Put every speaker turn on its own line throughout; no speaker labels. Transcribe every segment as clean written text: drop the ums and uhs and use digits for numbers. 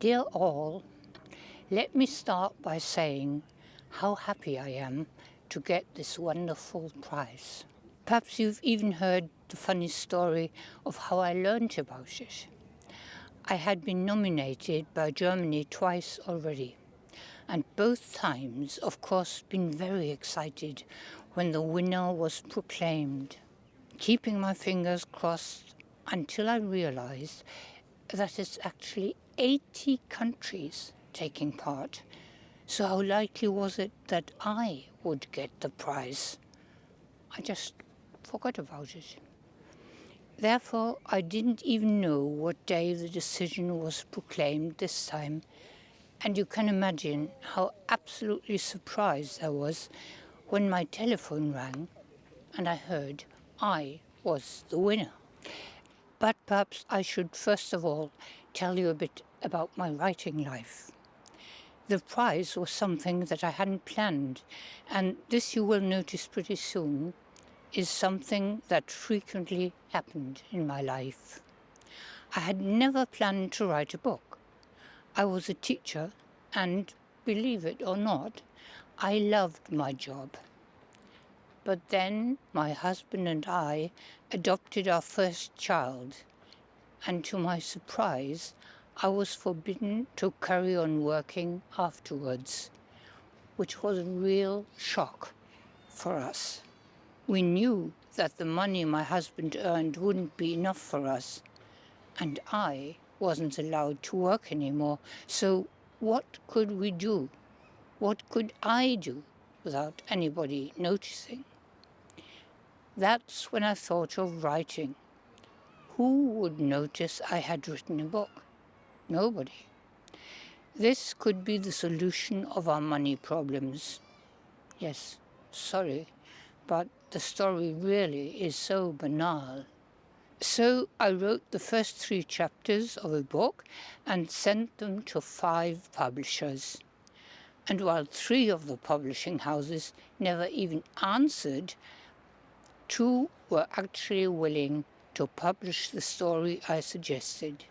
Dear all, let me start by saying how happy I am to get this wonderful prize. Perhaps you've even heard the funny story of how I learned about it. I had been nominated by Germany twice already, and both times, of course, been very excited when the winner was proclaimed, keeping my fingers crossed until I realized that it's actually 80 countries taking part. So how likely was it that I would get the prize? I just forgot about it. Therefore, I didn't even know what day the decision was proclaimed this time, and you can imagine how absolutely surprised I was when my telephone rang and I heard I was the winner. But perhaps I should first of all tell you a bit about my writing life. The prize was something that I hadn't planned, and this, you will notice pretty soon, is something that frequently happened in my life. I had never planned to write a book. I was a teacher, and believe it or not, I loved my job. But then my husband and I adopted our first child, and to my surprise, I was forbidden to carry on working afterwards, which was a real shock for us. We knew that the money my husband earned wouldn't be enough for us, and I wasn't allowed to work anymore. So what could we do? What could I do without anybody noticing? That's when I thought of writing. Who would notice I had written a book? Nobody. This could be the solution of our money problems. Yes, sorry, but the story really is so banal. So I wrote the first 3 chapters of a book and sent them to 5 publishers. And while 3 of the publishing houses never even answered, 2 were actually willing to publish the story I suggested.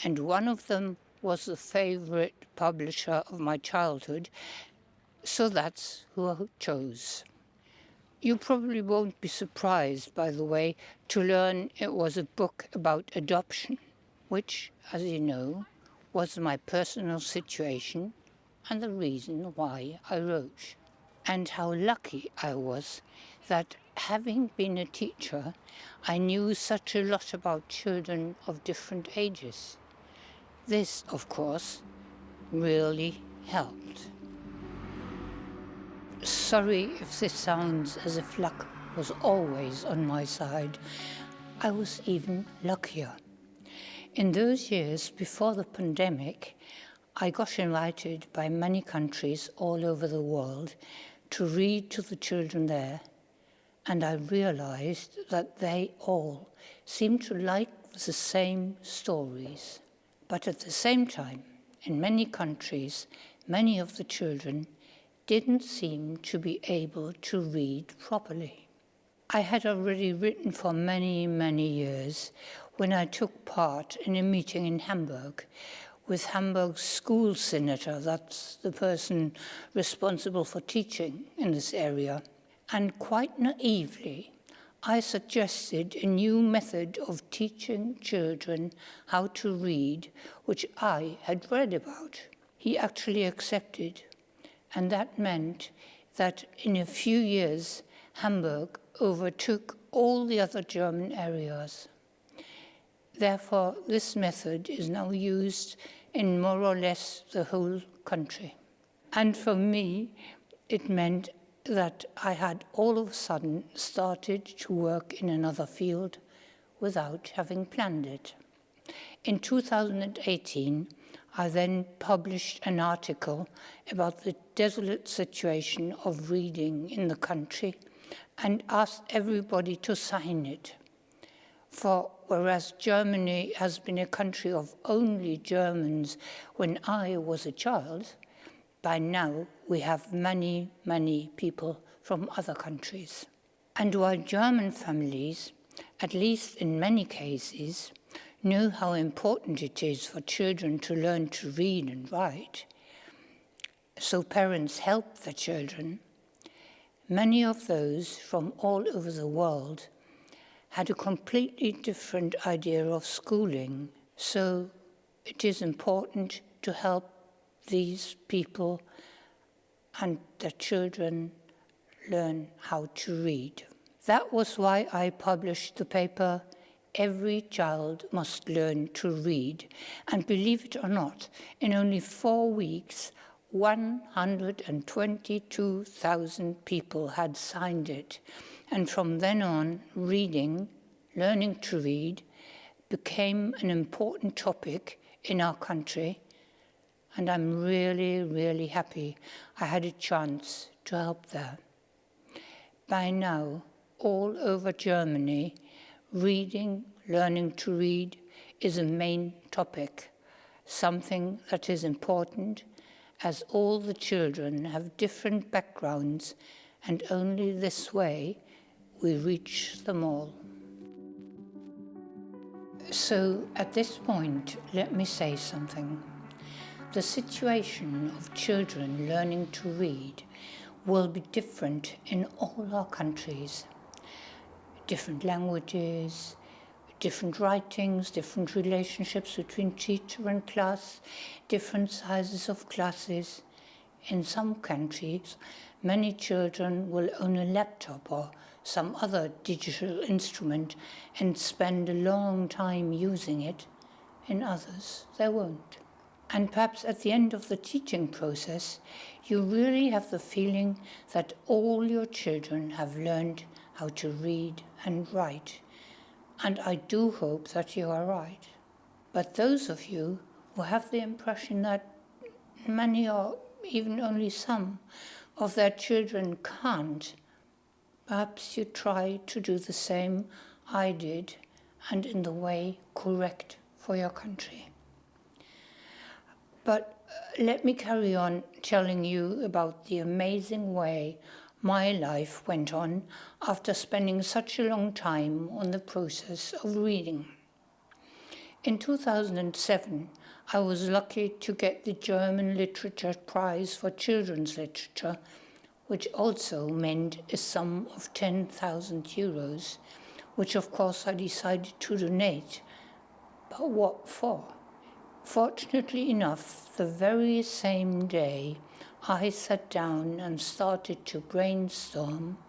And one of them was the favorite publisher of my childhood, so that's who I chose. You probably won't be surprised, by the way, to learn it was a book about adoption, which, as you know, was my personal situation and the reason why I wrote. And how lucky I was that, having been a teacher, I knew such a lot about children of different ages. This, of course, really helped. Sorry if this sounds as if luck was always on my side. I was even luckier. In those years before the pandemic, I got invited by many countries all over the world to read to the children there, and I realized that they all seemed to like the same stories. But at the same time, in many countries, many of the children didn't seem to be able to read properly. I had already written for many, many years when I took part in a meeting in Hamburg with Hamburg's school senator, that's the person responsible for teaching in this area. And quite naively, I suggested a new method of teaching children how to read, which I had read about. He actually accepted, and that meant that in a few years, Hamburg overtook all the other German areas. Therefore, this method is now used in more or less the whole country. And for me, it meant that I had all of a sudden started to work in another field without having planned it. In 2018, I then published an article about the desolate situation of reading in the country and asked everybody to sign it. For whereas Germany has been a country of only Germans when I was a child, by now we have many, many people from other countries. And while German families, at least in many cases, know how important it is for children to learn to read and write, so parents help their children. Many of those from all over the world had a completely different idea of schooling, so it is important to help these people and their children learn how to read. That was why I published the paper, Every Child Must Learn to Read. And believe it or not, in only 4 weeks, 122,000 people had signed it. And from then on, learning to read, became an important topic in our country. And I'm really, really happy I had a chance to help there. By now, all over Germany, learning to read is a main topic, something that is important as all the children have different backgrounds and only this way we reach them all. So at this point, let me say something. The situation of children learning to read will be different in all our countries. Different languages, different writings, different relationships between teacher and class, different sizes of classes. In some countries, many children will own a laptop or some other digital instrument and spend a long time using it. In others, they won't. And perhaps at the end of the teaching process, you really have the feeling that all your children have learned how to read and write. And I do hope that you are right. But those of you who have the impression that many or even only some of their children can't, perhaps you try to do the same I did and in the way correct for your country. But let me carry on telling you about the amazing way my life went on after spending such a long time on the process of reading. In 2007, I was lucky to get the German Literature Prize for Children's Literature, which also meant a sum of 10,000 euros, which of course I decided to donate. But what for? Fortunately enough, the very same day I sat down and started to brainstorm,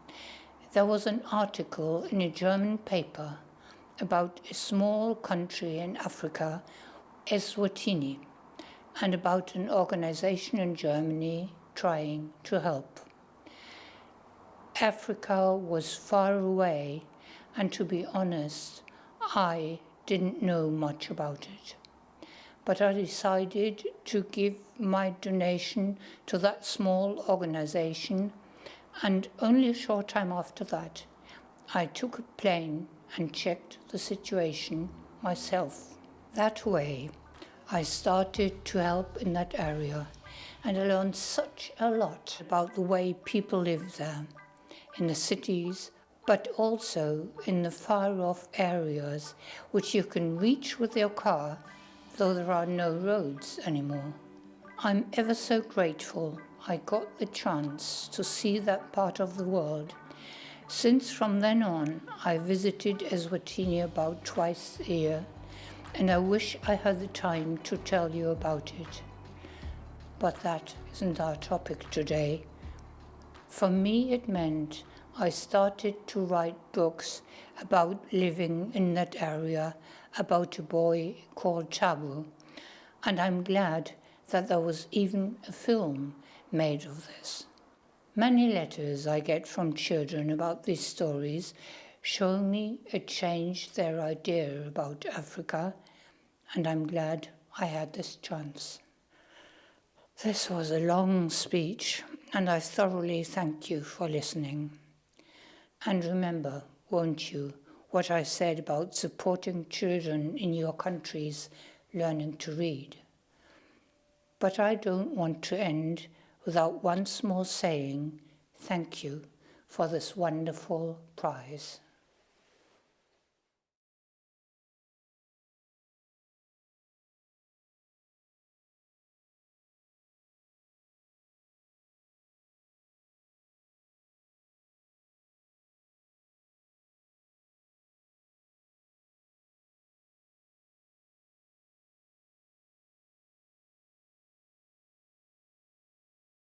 there was an article in a German paper about a small country in Africa, Eswatini, and about an organization in Germany trying to help. Africa was far away, and to be honest, I didn't know much about it. But I decided to give my donation to that small organization, and only a short time after that, I took a plane and checked the situation myself. That way, I started to help in that area, and I learned such a lot about the way people live there, in the cities, but also in the far-off areas which you can reach with your car, though there are no roads anymore. I'm ever so grateful I got the chance to see that part of the world, since from then on I visited Eswatini about twice a year, and I wish I had the time to tell you about it. But that isn't our topic today. For me it meant I started to write books about living in that area, about a boy called Tabu, and I'm glad that there was even a film made of this. Many letters I get from children about these stories show me it changed their idea about Africa, and I'm glad I had this chance. This was a long speech, and I thoroughly thank you for listening. And remember, won't you, what I said about supporting children in your countries learning to read. But I don't want to end without once more saying thank you for this wonderful prize.